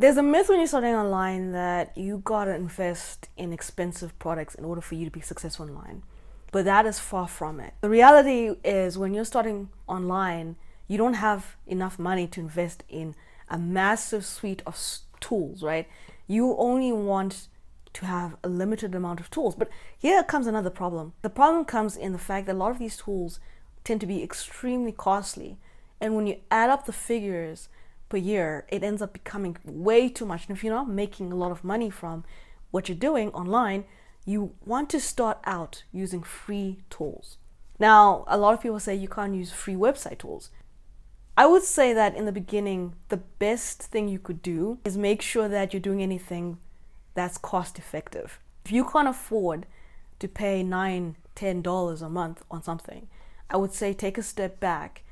There's a myth when you're starting online that you gotta invest in expensive products in order for you to be successful online. But that is far from it. The reality is when you're starting online, you don't have enough money to invest in a massive suite of tools, right? You only want to have a limited amount of tools. But here comes another problem. The problem comes in the fact that a lot of these tools tend to be extremely costly. And when you add up the figures per year, it ends up becoming way too much. And if you're not making a lot of money from what you're doing online, you want to start out using free tools. Now, a lot of people say you can't use free website tools. I would say that in the beginning, the best thing you could do is make sure that you're doing anything that's cost effective. If you can't afford to pay $9, $10 a month on something, I would say take a step back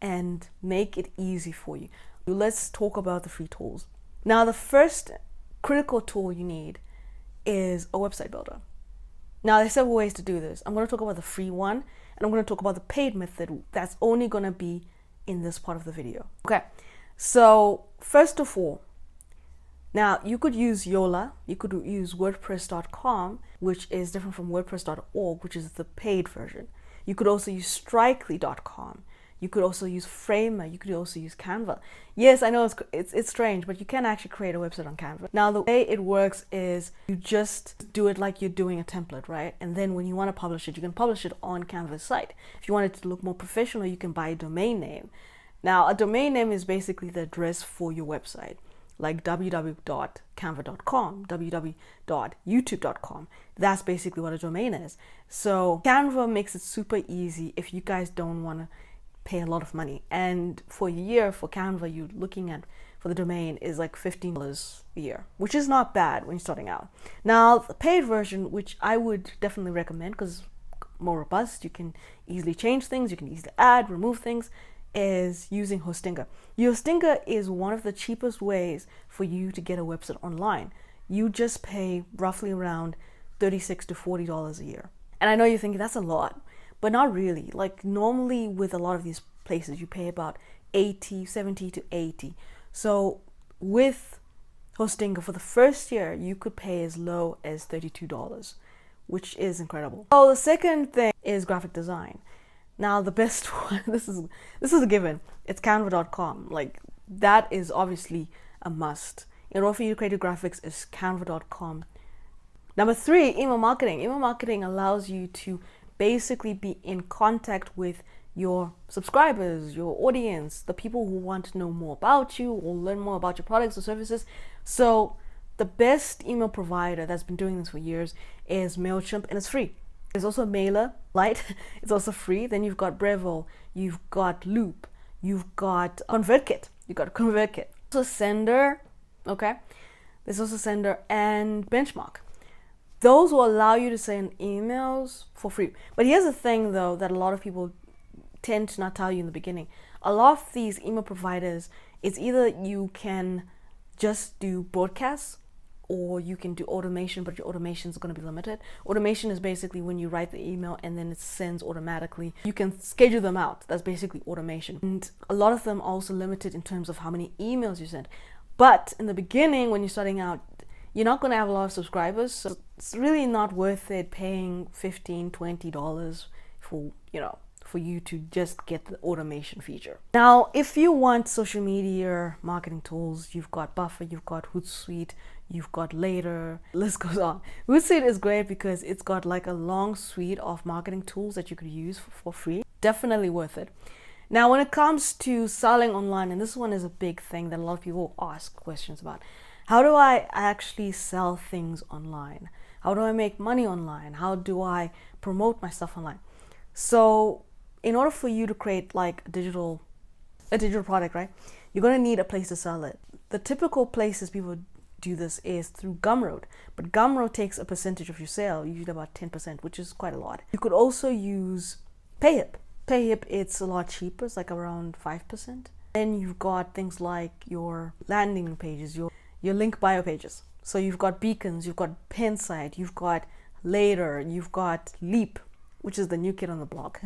and make it easy for you. Let's talk about the free tools. Now, the first critical tool you need is a website builder. Now, there's several ways to do this. I'm going to talk about the free one, and I'm going to talk about the paid method that's only going to be in this part of the video. Okay, so first of all, now you could use Yola, you could use WordPress.com, which is different from WordPress.org, which is the paid version. You could also use Strikely.com. You could also use Framer. You could also use Canva. Yes, I know it's strange, but you can actually create a website on Canva. Now, the way it works is you just do it like you're doing a template, right? And then when you want to publish it, you can publish it on Canva's site. If you want it to look more professional, you can buy a domain name. Now, a domain name is basically the address for your website, like www.canva.com, www.youtube.com. That's basically what a domain is. So Canva makes it super easy if you guys don't want to pay a lot of money. And for a year for Canva, you're looking at for the domain is like $15 a year, which is not bad when you're starting out. Now, the paid version, which I would definitely recommend because it's more robust, you can easily change things, you can easily add, remove things, is using Hostinger. Hostinger is one of the cheapest ways for you to get a website online. You just pay roughly around $36 to $40 a year. And I know you're thinking that's a lot, but not really. Like normally with a lot of these places, you pay about 70 to 80. So with Hostinger for the first year, you could pay as low as $32, which is incredible. So the second thing is graphic design. Now the best one, this is a given. It's Canva.com. Like that is obviously a must. In order for you to create your graphics, is Canva.com. Number 3, email marketing. Email marketing allows you to basically be in contact with your subscribers, your audience, the people who want to know more about you or learn more about your products or services. So the best email provider that's been doing this for years is MailChimp, and it's free. There's also MailerLite, it's also free. Then you've got Breville, you've got Loop, you've got ConvertKit. Also Sender, okay? There's also Sender and Benchmark. Those will allow you to send emails for free. But here's the thing though, that a lot of people tend to not tell you in the beginning. A lot of these email providers, it's either you can just do broadcasts or you can do automation, but your automation is going to be limited. Automation is basically when you write the email and then it sends automatically. You can schedule them out. That's basically automation. And a lot of them are also limited in terms of how many emails you send. But in the beginning, when you're starting out, you're not going to have a lot of subscribers. So it's really not worth it paying $15, $20 for, for you to just get the automation feature. Now, if you want social media marketing tools, you've got Buffer, you've got Hootsuite, you've got Later, list goes on. Hootsuite is great because it's got like a long suite of marketing tools that you could use for free. Definitely worth it. Now, when it comes to selling online, and this one is a big thing that a lot of people ask questions about. How do I actually sell things online? How do I make money online? How do I promote my stuff online? So in order for you to create like a digital product, right, you're going to need a place to sell it. The typical places people do this is through Gumroad, but Gumroad takes a percentage of your sale, usually about 10%, which is quite a lot. You could also use Payhip. Payhip, it's a lot cheaper, it's like around 5%. Then you've got things like your landing pages, your link bio pages. So you've got Beacons, you've got Pinsite, you've got Later, you've got Leap, which is the new kid on the block.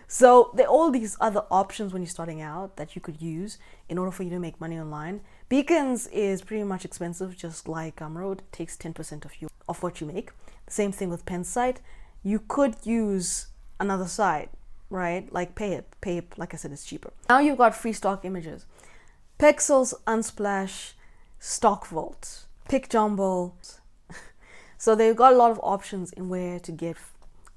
So there are all these other options when you're starting out that you could use in order for you to make money online. Beacons is pretty much expensive, just like Gumroad. It takes 10% of what you make. Same thing with Pensite. You could use another site, right? Like Payip. Payip, like I said, is cheaper. Now you've got free stock images. Pexels, Unsplash, StockVault, PicJumble. So they've got a lot of options in where to get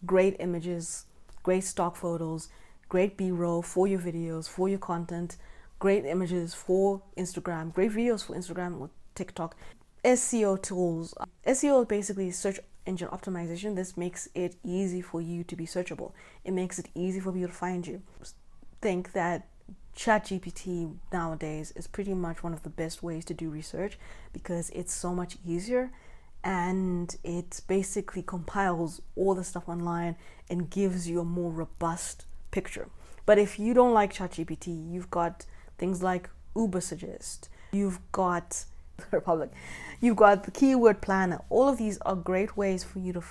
great images, great stock photos, great B-roll for your videos, for your content, great images for Instagram, great videos for Instagram or TikTok. SEO tools. SEO is basically search engine optimization. This makes it easy for you to be searchable. It makes it easy for people to find you. Think that ChatGPT nowadays is pretty much one of the best ways to do research because it's so much easier, and it basically compiles all the stuff online and gives you a more robust picture. But if you don't like ChatGPT, you've got things like Ubersuggest, you've got Republic, you've got the Keyword Planner. All of these are great ways for you to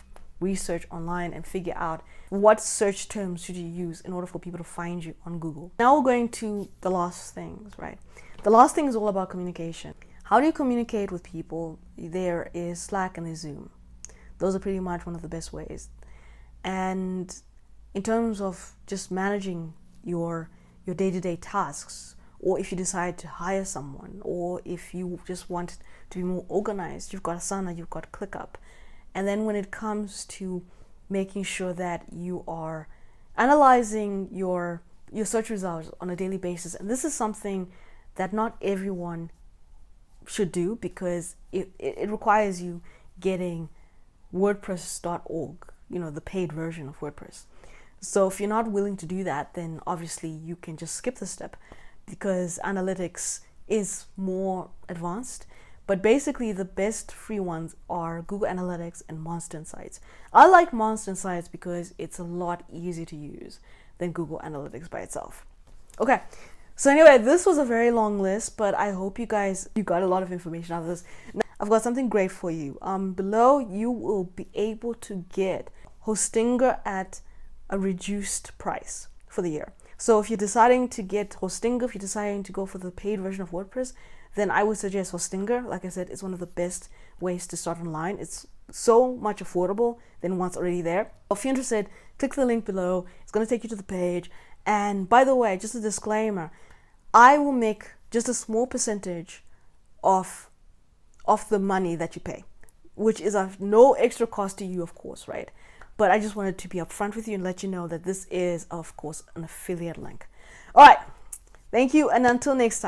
research online and figure out what search terms should you use in order for people to find you on Google. Now we're going to the last things, right? The last thing is all about communication. How do you communicate with people? There is Slack and there's Zoom. Those are pretty much one of the best ways. And in terms of just managing your day-to-day tasks, or if you decide to hire someone, or if you just want to be more organized, you've got Asana, you've got ClickUp. And then when it comes to making sure that you are analyzing your search results on a daily basis, and this is something that not everyone should do because it requires you getting WordPress.org, the paid version of WordPress. So if you're not willing to do that, then obviously you can just skip the step because analytics is more advanced. But basically the best free ones are Google Analytics and Monster Insights. I like Monster Insights because it's a lot easier to use than Google Analytics by itself. Okay, so anyway, this was a very long list, but I hope you got a lot of information out of this. Now, I've got something great for you. Below you will be able to get Hostinger at a reduced price for the year. So if you're deciding to get Hostinger, if you're deciding to go for the paid version of WordPress, then I would suggest Hostinger. Like I said, it's one of the best ways to start online. It's so much affordable than what's already there. If you're interested, click the link below. It's going to take you to the page. And by the way, just a disclaimer, I will make just a small percentage of the money that you pay, which is of no extra cost to you, of course, right? But I just wanted to be upfront with you and let you know that this is, of course, an affiliate link. All right. Thank you. And until next time.